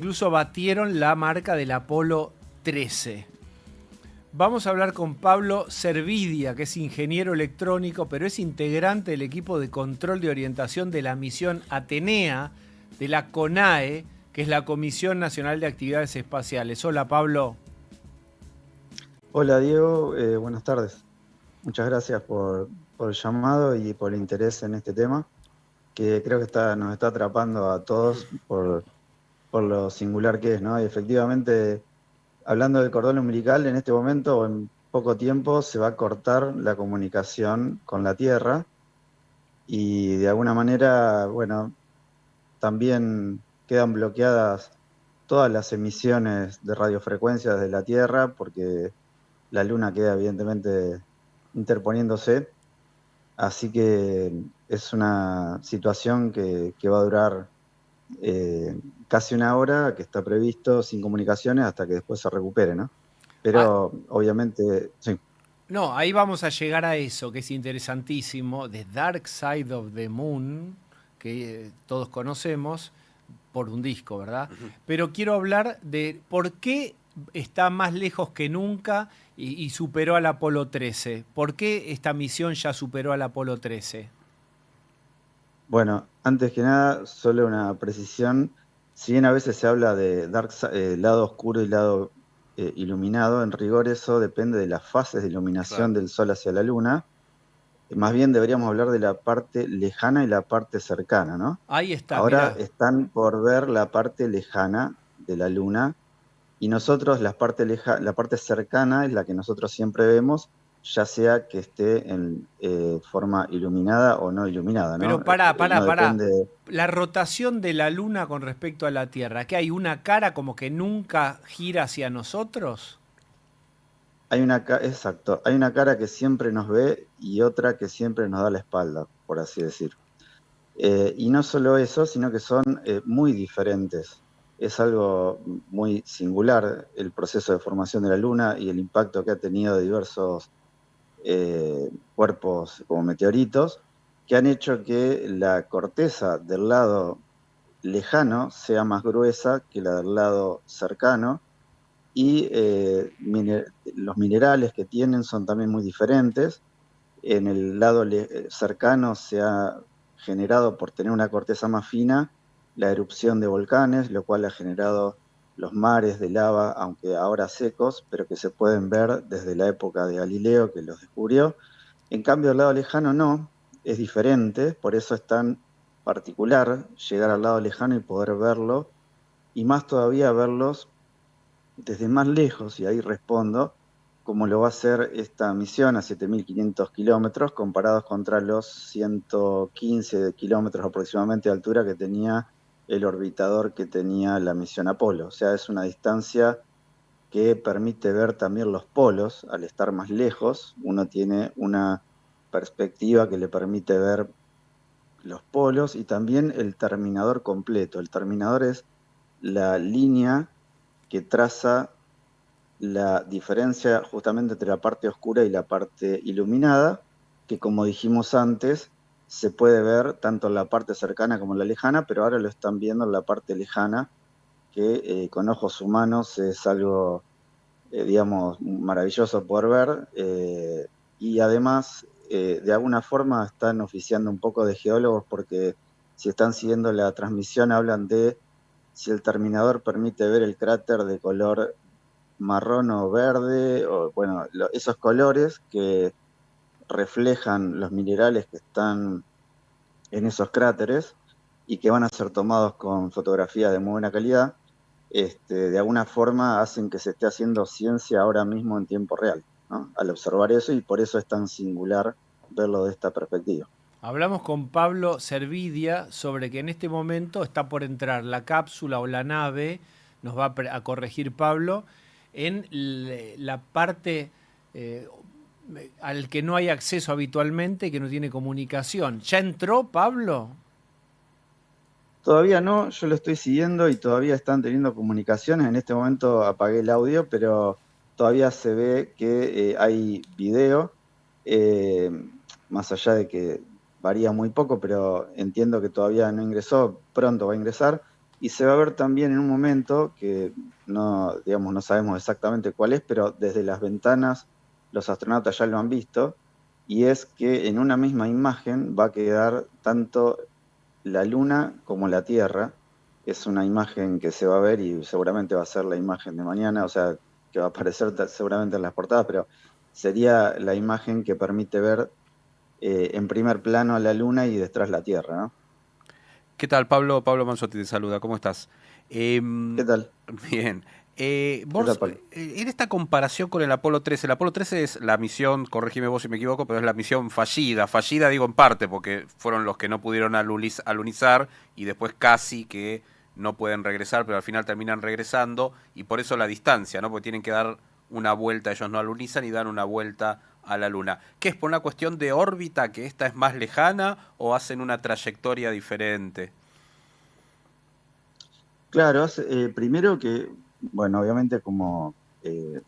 Incluso batieron la marca del Apolo 13. Vamos a hablar con Pablo Servidia, que es ingeniero electrónico, pero es integrante del equipo de control de orientación de la misión Atenea de la CONAE, que es la Comisión Nacional de Actividades Espaciales. Hola, Pablo. Hola Diego, buenas tardes. Muchas gracias por el llamado y por el interés en este tema, que creo que nos está atrapando a todos por lo singular que es, ¿no? Y efectivamente, hablando del cordón umbilical, en este momento o en poco tiempo se va a cortar la comunicación con la Tierra y de alguna manera, bueno, también quedan bloqueadas todas las emisiones de radiofrecuencias de la Tierra porque la Luna queda evidentemente interponiéndose. Así que es una situación que va a durar casi una hora, que está previsto sin comunicaciones hasta que después se recupere, ¿no? Ah, Pero obviamente, sí, no, ahí vamos a llegar a eso, que es interesantísimo, The Dark Side of the Moon, que todos conocemos por un disco, ¿verdad? Pero quiero hablar de por qué está más lejos que nunca y superó al Apolo 13. ¿Por qué esta misión ya superó al Apolo 13? bueno, antes que nada, solo una precisión. Si bien a veces se habla de lado oscuro y lado iluminado, en rigor eso depende de las fases de iluminación Claro. del Sol hacia la Luna. Más bien deberíamos hablar de la parte lejana y la parte cercana, ¿no? Ahí está, Ahora mirá. están por ver la parte lejana de la Luna y nosotros la parte cercana es la que nosotros siempre vemos, ya sea que esté en forma iluminada o no iluminada, ¿no? Pero pará, No pará. depende. La rotación de la Luna con respecto a la Tierra, ¿que hay una cara como que nunca gira hacia nosotros? Exacto, hay una cara que siempre nos ve y otra que siempre nos da la espalda, por así decir. Y no solo eso, sino que son muy diferentes. Es algo muy singular el proceso de formación de la Luna y el impacto que ha tenido de diversos cuerpos como meteoritos, que han hecho que la corteza del lado lejano sea más gruesa que la del lado cercano y los minerales que tienen son también muy diferentes. En el lado cercano se ha generado, por tener una corteza más fina, la erupción de volcanes, lo cual ha generado los mares de lava, aunque ahora secos, pero que se pueden ver desde la época de Galileo, que los descubrió. En cambio, al lado lejano no, es diferente, por eso es tan particular llegar al lado lejano y poder verlo, y más todavía verlos desde más lejos, y ahí respondo, como lo va a hacer esta misión a 7.500 kilómetros, comparados contra los 115 kilómetros aproximadamente de altura que tenía el orbitador que tenía la misión Apolo. O sea, es una distancia que permite ver también los polos. Al estar más lejos, uno tiene una perspectiva que le permite ver los polos y también el terminador completo. El terminador es la línea que traza la diferencia justamente entre la parte oscura y la parte iluminada, que como dijimos antes, se puede ver tanto en la parte cercana como en la lejana, pero ahora lo están viendo en la parte lejana, que con ojos humanos es algo, digamos, maravilloso poder ver, y además, de alguna forma, están oficiando un poco de geólogos porque si están siguiendo la transmisión hablan de si el terminador permite ver el cráter de color marrón o verde, o bueno, esos colores que reflejan los minerales que están en esos cráteres y que van a ser tomados con fotografías de muy buena calidad, de alguna forma hacen que se esté haciendo ciencia ahora mismo en tiempo real, ¿no? Al observar eso, y por eso es tan singular verlo de esta perspectiva. Hablamos con Pablo Servidia sobre que en este momento está por entrar la cápsula o la nave, nos va a corregir Pablo, en la parte eh, al que no hay acceso habitualmente, que no tiene comunicación. ¿Ya entró Pablo? Todavía no, yo lo estoy siguiendo y todavía están teniendo comunicaciones. En este momento apagué el audio, pero todavía se ve que hay video, eh, más allá de que varía muy poco, pero entiendo que todavía no ingresó, pronto va a ingresar. y se va a ver también en un momento que no, digamos, no sabemos exactamente cuál es, pero desde las ventanas los astronautas ya lo han visto, y es que en una misma imagen va a quedar tanto la Luna como la Tierra. Es una imagen que se va a ver y seguramente va a ser la imagen de mañana, o sea, que va a aparecer seguramente en las portadas, pero sería la imagen que permite ver en primer plano a la Luna y detrás la Tierra, ¿no? ¿Qué tal, Pablo? Pablo Manzotti te saluda, ¿cómo estás? ¿Qué tal? Bien. ¿Qué tal, Vos, Pablo? en esta comparación con el Apolo 13 es la misión, corregime vos si me equivoco, pero es la misión fallida digo en parte, porque fueron los que no pudieron alunizar y después casi que no pueden regresar, pero al final terminan regresando y por eso la distancia, ¿no? Porque tienen que dar una vuelta, ellos no alunizan y dan una vuelta a la Luna. ¿Qué es por una cuestión de órbita, que esta es más lejana o hacen una trayectoria diferente? Claro, primero que, bueno, obviamente como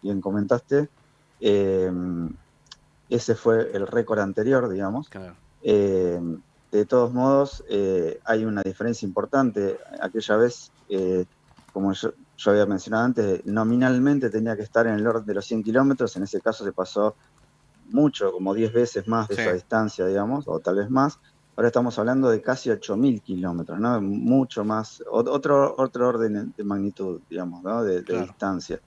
bien comentaste, eh, ese fue el récord anterior, digamos. Claro. Eh, de todos modos, hay una diferencia importante. Aquella vez, como yo había mencionado antes, nominalmente tenía que estar en el orden de los 100 kilómetros, en ese caso se pasó mucho, como 10 veces más de Sí, esa distancia, digamos, o tal vez más. Ahora estamos hablando de casi 8.000 kilómetros, ¿no? Mucho más, otro orden de magnitud, digamos, ¿no? De claro, distancia.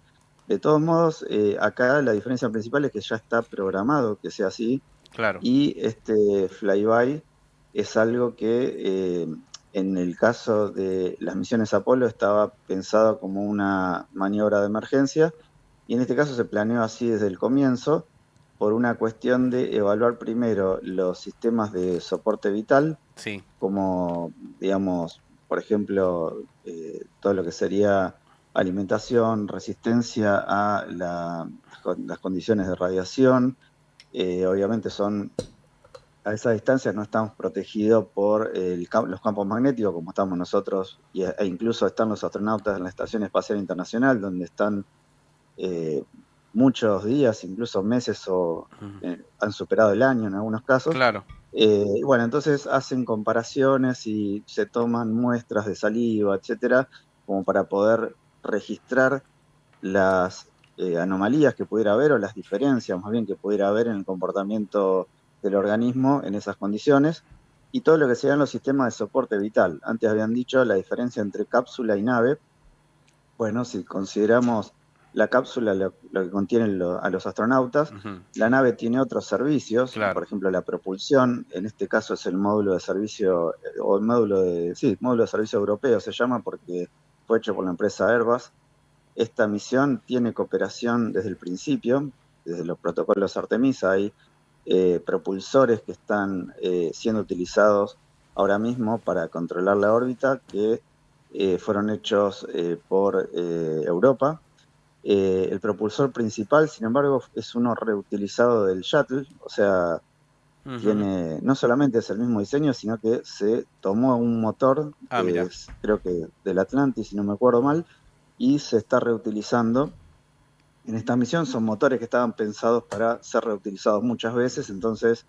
De todos modos, acá la diferencia principal es que ya está programado que sea así, claro. y este flyby es algo que en el caso de las misiones Apolo estaba pensado como una maniobra de emergencia, y en este caso se planeó así desde el comienzo por una cuestión de evaluar primero los sistemas de soporte vital, Sí, como, digamos, por ejemplo, todo lo que sería alimentación, resistencia a las condiciones de radiación. Obviamente a esa distancia no estamos protegidos por los campos magnéticos como estamos nosotros, e incluso están los astronautas en la Estación Espacial Internacional, donde están eh, muchos días, incluso meses, o han superado el año en algunos casos. claro. Y bueno, entonces hacen comparaciones y se toman muestras de saliva, etcétera, como para poder registrar las anomalías que pudiera haber, o las diferencias más bien que pudiera haber en el comportamiento del organismo en esas condiciones, y todo lo que sean los sistemas de soporte vital. Antes habían dicho la diferencia entre cápsula y nave. Bueno, si consideramos la cápsula, lo que contiene a los astronautas, Ujú, la nave tiene otros servicios, por claro, ejemplo la propulsión. En este caso es el módulo de servicio, o el módulo de servicio europeo se llama, porque fue hecho por la empresa Airbus. Esta misión tiene cooperación desde el principio, desde los protocolos Artemisa. Hay propulsores que están siendo utilizados ahora mismo para controlar la órbita, que fueron hechos por Europa. El propulsor principal, sin embargo, es uno reutilizado del Shuttle, o sea, ujú. no solamente es el mismo diseño, sino que se tomó un motor, Ah, mira, creo que del Atlantis, si no me acuerdo mal, y se está reutilizando. En esta misión son motores que estaban pensados para ser reutilizados muchas veces, entonces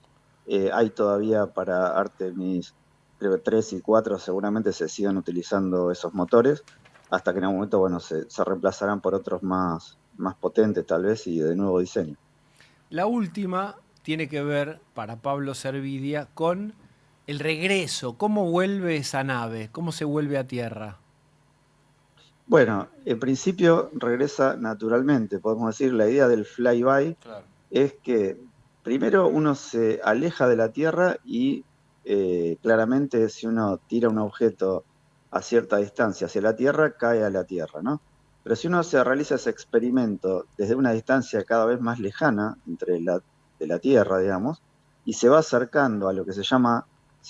hay todavía para Artemis, creo que 3 y 4 seguramente se sigan utilizando esos motores, hasta que en algún momento, bueno, se reemplazarán por otros más potentes tal vez y de nuevo diseño. La última tiene que ver, para Pablo Servidia, con el regreso. ¿Cómo vuelve esa nave? ¿Cómo se vuelve a tierra? Bueno, en principio regresa naturalmente, podemos decir. La idea del flyby claro. es que primero uno se aleja de la Tierra y claramente si uno tira un objeto a cierta distancia hacia la Tierra, cae a la Tierra, ¿no? Pero si uno se realiza ese experimento desde una distancia cada vez más lejana de la Tierra, digamos, y se va acercando a lo que se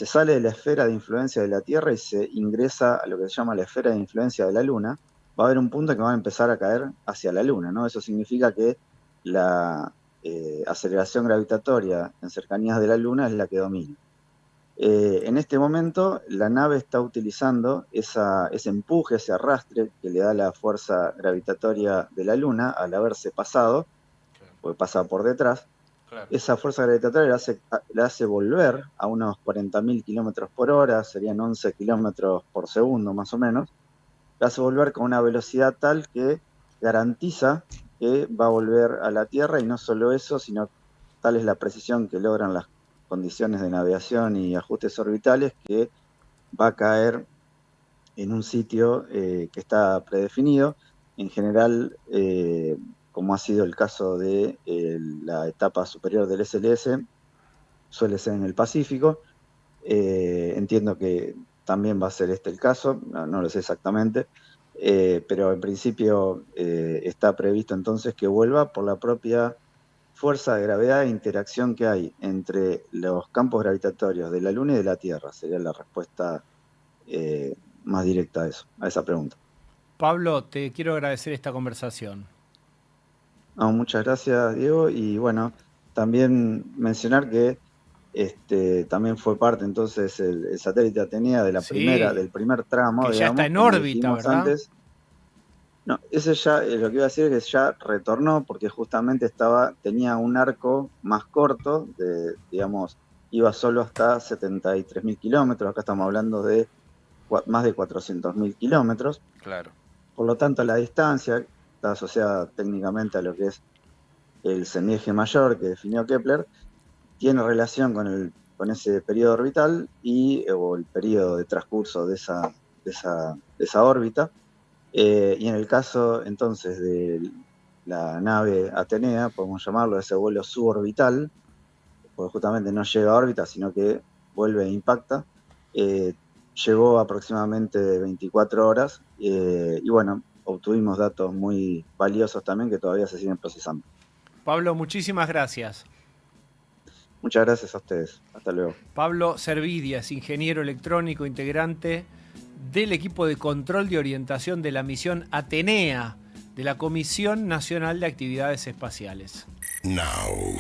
sale de la esfera de influencia de la Tierra y se ingresa a lo que se llama la esfera de influencia de la Luna, va a haber un punto que va a empezar a caer hacia la Luna, ¿no? Eso significa que la aceleración gravitatoria en cercanías de la Luna es la que domina. En este momento, la nave está utilizando ese empuje, ese arrastre que le da la fuerza gravitatoria de la Luna al haberse pasado, Claro, porque pasa por detrás. claro. Esa fuerza gravitatoria la hace volver a unos 40.000 kilómetros por hora, serían 11 kilómetros por segundo más o menos, la hace volver con una velocidad tal que garantiza que va a volver a la Tierra, y no solo eso, sino tal es la precisión que logran las condiciones de navegación y ajustes orbitales, que va a caer en un sitio que está predefinido. En general, como ha sido el caso de la etapa superior del SLS, suele ser en el Pacífico. Entiendo que también va a ser este el caso, no lo sé exactamente, pero en principio está previsto entonces que vuelva por la propia fuerza de gravedad e interacción que hay entre los campos gravitatorios de la Luna y de la Tierra. Sería la respuesta más directa a eso, a esa pregunta. Pablo, te quiero agradecer esta conversación. No, muchas gracias, Diego, y bueno, también mencionar que también fue parte entonces el satélite Atenea de del primer tramo, que ya está digamos, en como órbita, dijimos ¿verdad? antes. No, ese ya, lo que iba a decir es que ya retornó, porque justamente tenía un arco más corto, digamos, iba solo hasta 73.000 kilómetros, acá estamos hablando de más de 400.000 kilómetros. Claro. Por lo tanto, la distancia está asociada técnicamente a lo que es el semieje mayor que definió Kepler, tiene relación con ese periodo orbital o el periodo de transcurso de esa órbita. Y en el caso entonces de la nave Atenea, podemos llamarlo ese vuelo suborbital, porque justamente no llega a órbita, sino que vuelve e impacta, llevó aproximadamente 24 horas, y bueno, obtuvimos datos muy valiosos también que todavía se siguen procesando. Pablo, muchísimas gracias. Muchas gracias a ustedes. Hasta luego. Pablo Servidias, ingeniero electrónico, integrante del equipo de control de orientación de la misión Atenea de la Comisión Nacional de Actividades Espaciales. Now.